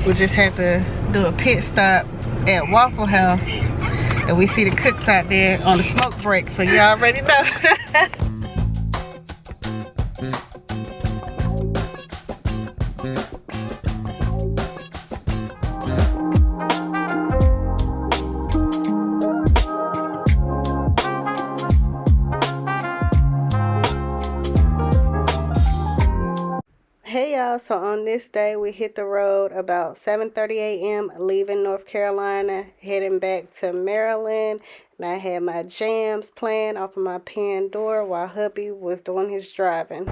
We just had to do a pit stop at Waffle House, and we see the cooks out there on the smoke break, so you already know. Hey y'all, so on this day we hit the road about 7:30 a.m. leaving North Carolina, heading back to Maryland. And I had my jams playing off of my Pandora while hubby was doing his driving. Look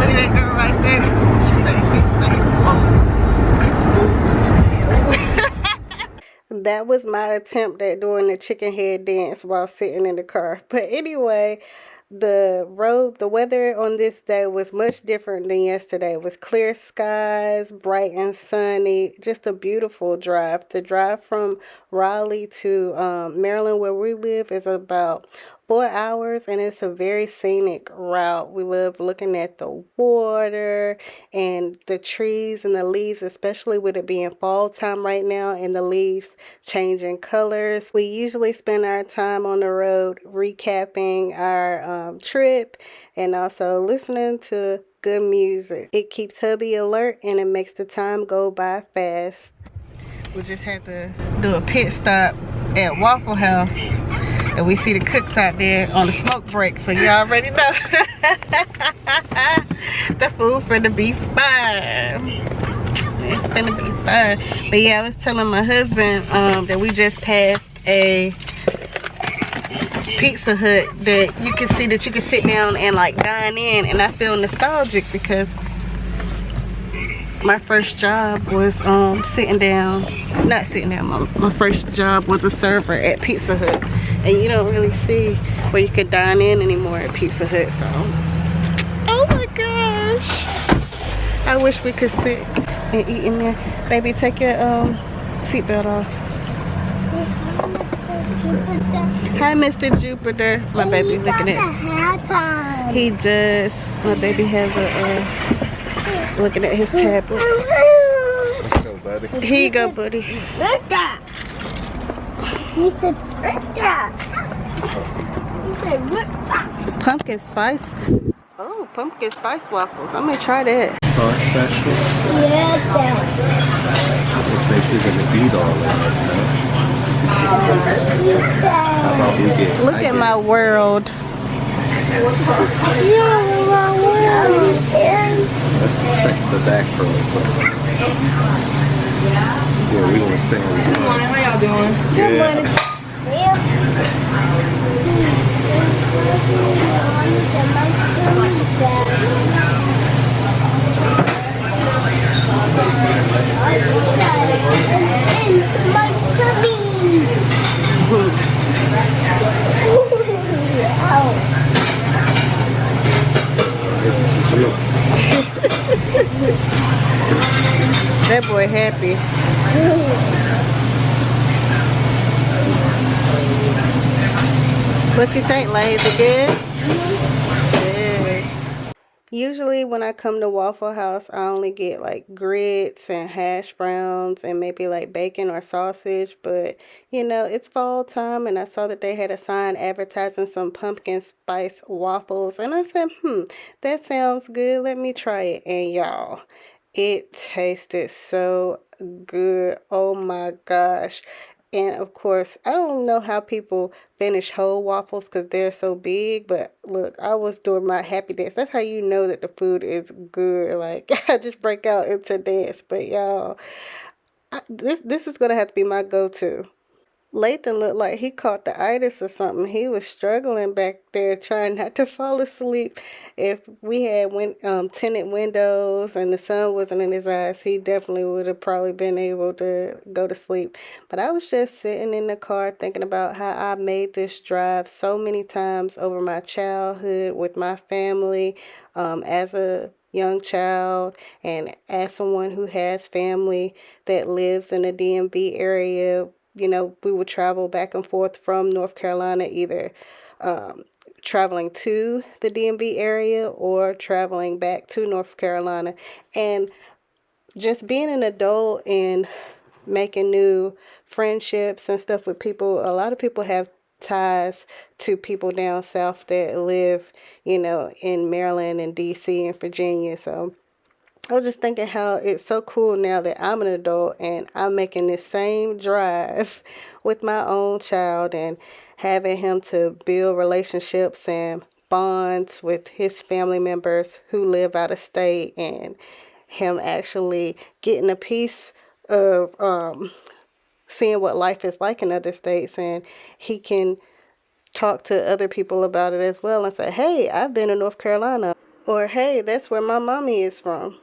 at that girl right there. That was my attempt at doing the chicken head dance while sitting in the car. But anyway, the weather on this day was much different than yesterday. It was clear skies, bright and sunny, just a beautiful drive. The drive from Raleigh to Maryland, where we live, is about 4 hours, and it's a very scenic route. We love looking at the water and the trees and the leaves, especially with it being fall time right now and the leaves changing colors. We usually spend our time on the road recapping our trip and also listening to good music. It keeps hubby alert and it makes the time go by fast. We just had to do a pit stop at Waffle House, and we see the cooks out there on the smoke break, so you already know. The food finna be fine. It's finna be fine. But yeah, I was telling my husband that we just passed a Pizza Hut that you can see that you can sit down and like dine in, and I feel nostalgic because my first job was my first job was a server at Pizza Hut, and you don't really see where you can dine in anymore at Pizza Hut. So oh my gosh, I wish we could sit and eat in there. Baby, take your seatbelt off. Hi, Mr. Jupiter. My baby looking at. He does. My baby has a looking at his tablet. Let's go, buddy. Here you go, buddy. Pumpkin spice. Oh, pumpkin spice waffles. I'm gonna try that. Oh, special. Yeah, Looks like she's gonna eat all that. How about we get? Look at my world. Let's check the back for a little bit. Yeah, we want to stay on the Good morning, how y'all doing? Good morning. That boy happy. What you think, Lane? Is it good? Yeah. Usually when I come to Waffle House, I only get like grits and hash browns and maybe like bacon or sausage. But, you know, it's fall time and I saw that they had a sign advertising some pumpkin spice waffles. And I said, that sounds good. Let me try it. And y'all, it tasted so good. Oh my gosh. And of course, I don't know how people finish whole waffles because they're so big. But look, I was doing my happy dance. That's how you know that the food is good. Like, I just break out into dance. But y'all, this is going to have to be my go-to. Lathan looked like he caught the itis or something. He was struggling back there trying not to fall asleep. If we had tinted windows and the sun wasn't in his eyes, he definitely would have probably been able to go to sleep. But I was just sitting in the car thinking about how I made this drive so many times over my childhood with my family as a young child and as someone who has family that lives in the DMV area. You know, we would travel back and forth from North Carolina either traveling to the DMV area or traveling back to North Carolina. And just being an adult and making new friendships and stuff with people. A lot of people have ties to people down south that live, in Maryland and DC and Virginia. So I was just thinking how it's so cool now that I'm an adult and I'm making this same drive with my own child and having him to build relationships and bonds with his family members who live out of state, and him actually getting a piece of seeing what life is like in other states, and he can talk to other people about it as well and say, hey, I've been to North Carolina, or hey, that's where my mommy is from.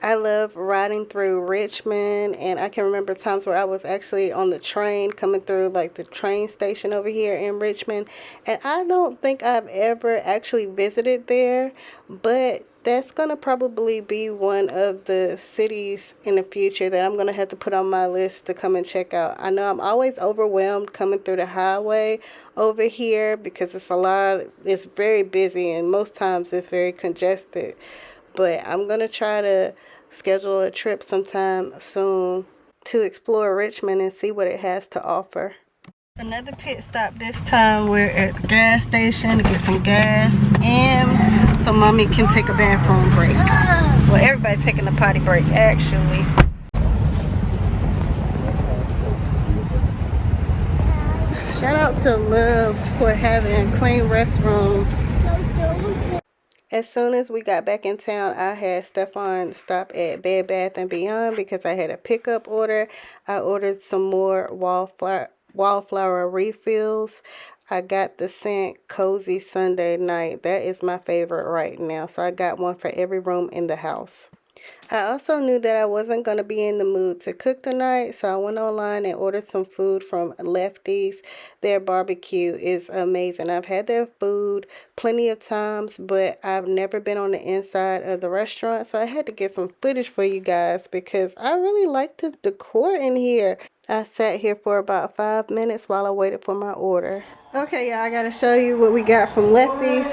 I love riding through Richmond, and I can remember times where I was actually on the train coming through like the train station over here in Richmond, and I don't think I've ever actually visited there, but that's going to probably be one of the cities in the future that I'm going to have to put on my list to come and check out. I know I'm always overwhelmed coming through the highway over here because it's very busy, and most times it's very congested. But I'm going to try to schedule a trip sometime soon to explore Richmond and see what it has to offer. Another pit stop. This time we're at the gas station to get some gas and so mommy can take a bathroom break. Well, everybody's taking a potty break actually. Shout out to Love's for having clean restrooms. As soon as we got back in town, I had Stefan stop at Bed Bath & Beyond because I had a pickup order. I ordered some more wallflower refills. I got the scent Cozy Sunday Night. That is my favorite right now. So I got one for every room in the house. I also knew that I wasn't going to be in the mood to cook tonight, so I went online and ordered some food from Lefty's. Their barbecue is amazing. I've had their food plenty of times, but I've never been on the inside of the restaurant, so I had to get some footage for you guys because I really like the decor in here. I sat here for about 5 minutes while I waited for my order. Okay, y'all, I got to show you what we got from Lefty's.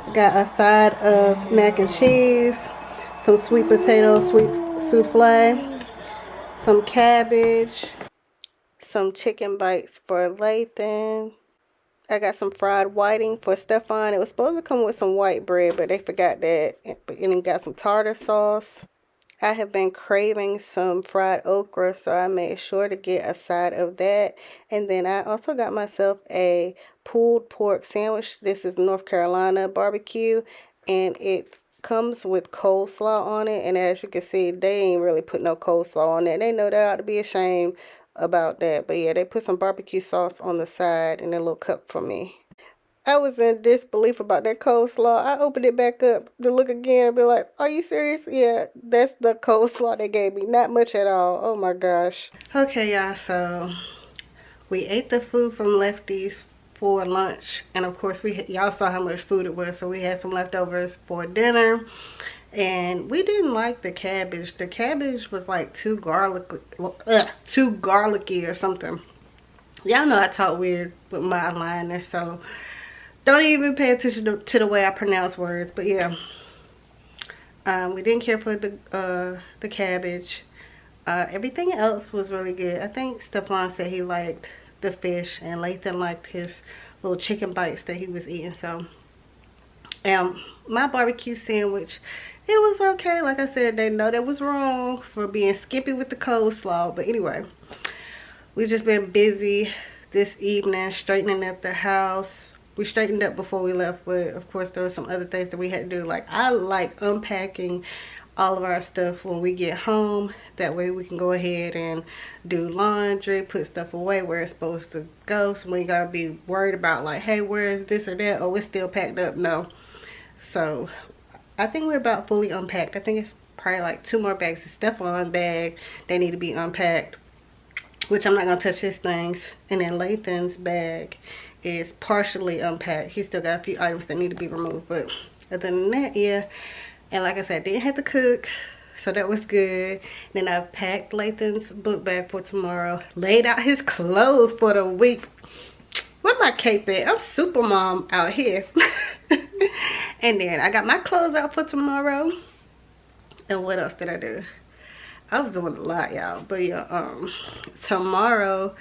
I got a side of mac and cheese, some sweet potato souffle, some cabbage, some chicken bites for Lathan. I got some fried whiting for Stefan. It was supposed to come with some white bread, but they forgot that. And then got some tartar sauce. I have been craving some fried okra, so I made sure to get a side of that. And then I also got myself a pulled pork sandwich. This is North Carolina barbecue, and it comes with coleslaw on it. And as you can see, they ain't really put no coleslaw on it. They know they ought to be ashamed about that. But yeah, they put some barbecue sauce on the side in a little cup for me. I was in disbelief about that coleslaw. I opened it back up to look again and be like, are you serious? Yeah, that's the coleslaw they gave me. Not much at all. Oh my gosh. Okay, y'all, so we ate the food from Lefty's for lunch. And of course, y'all saw how much food it was. So we had some leftovers for dinner. And we didn't like the cabbage. The cabbage was like too garlicky or something. Y'all know I talk weird with my liners, so don't even pay attention to the way I pronounce words. But yeah, we didn't care for the cabbage. Everything else was really good. I think Stefan said he liked the fish, and Lathan liked his little chicken bites that he was eating. So my barbecue sandwich, it was okay. Like I said, they know that was wrong for being skippy with the coleslaw. But anyway, we've just been busy this evening straightening up the house. We straightened up before we left, but of course there were some other things that we had to do. Like, I like unpacking all of our stuff when we get home. That way we can go ahead and do laundry, put stuff away where it's supposed to go. So we gotta be worried about like, hey, where is this or that? Oh, it's still packed up. No. So I think we're about fully unpacked. I think it's probably like 2 more bags of Stefan's bag. They need to be unpacked, which I'm not gonna touch his things. And then Lathan's bag is partially unpacked. He's still got a few items that need to be removed, but other than that, yeah. And like I said, I didn't have to cook, so that was good. Then I packed Lathan's book bag for tomorrow, laid out his clothes for the week. Where my cape at? I'm super mom out here. And then I got my clothes out for tomorrow. And what else did I do? I was doing a lot, y'all. But yeah, tomorrow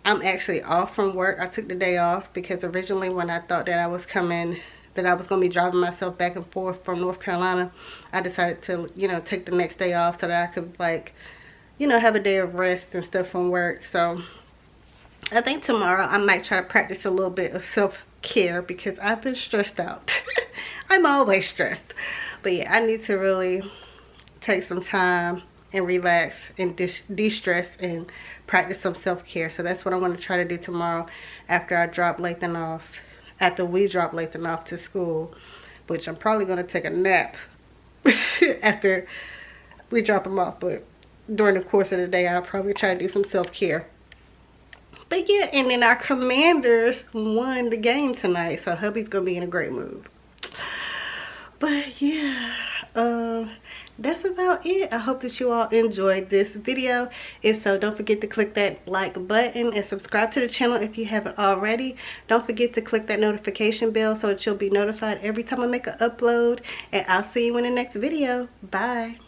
I'm actually off from work. I took the day off because originally when I thought that I was going to be driving myself back and forth from North Carolina, I decided to, you know, take the next day off so that I could, like, you know, have a day of rest and stuff from work. So I think tomorrow I might try to practice a little bit of self-care because I've been stressed out. I'm always stressed. But yeah, I need to really take some time and relax and de-stress and practice some self-care. So that's what I want to try to do tomorrow after I drop Lathan off, after we drop Lathan off to school, which I'm probably going to take a nap after we drop him off. But during the course of the day, I'll probably try to do some self-care. But yeah, and then our Commanders won the game tonight, so hubby's gonna be in a great mood. But yeah, that's about it. I hope that you all enjoyed this video. If so, don't forget to click that like button and subscribe to the channel if you haven't already. Don't forget to click that notification bell so that you'll be notified every time I make an upload. And I'll see you in the next video. Bye.